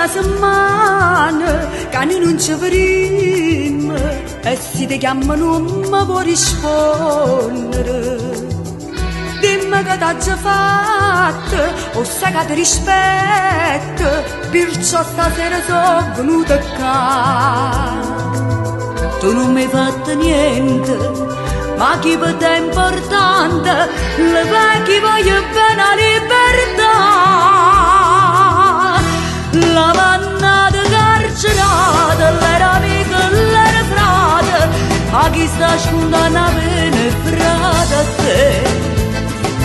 una settimana che noi non ci vedremo e se ti chiamo non mi puoi rispondere. Dimmi che t'ha già fatto o sai che ti rispetto, perciò stasera sono venuta qua. Tu non mi hai fatto niente, ma chi per te è importante, le vecchie voglio bene a libertà. La mannata carcerata, l'era amica, l'era frate, a chi sta scondando a pena e frate a te.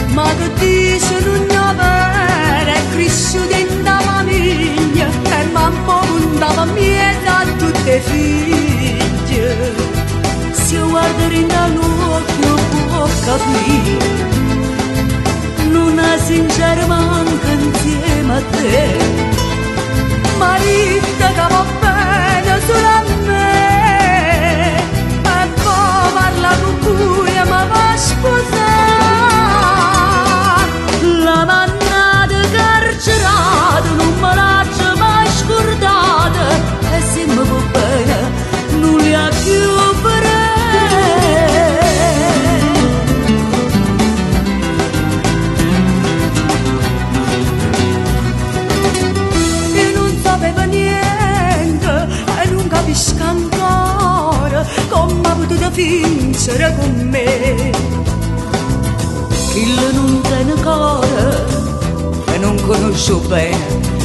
Ma che dice non è vero, è cresciuto in da famiglia, e man poco andava mieta a tutte le figlie. Se io guardo dall'occhio può capire, non ha sincero manca insieme a te. Marito che va bene solo a me, e poi parla con cui mi va sposare. La mannata carcerata non me l'ha mai scordata, e se mi va bene non li ha più per. Io non sapevo niente e non capisco ancora come ha potuto vincere con me. Chi non tiene cuore e non conosco bene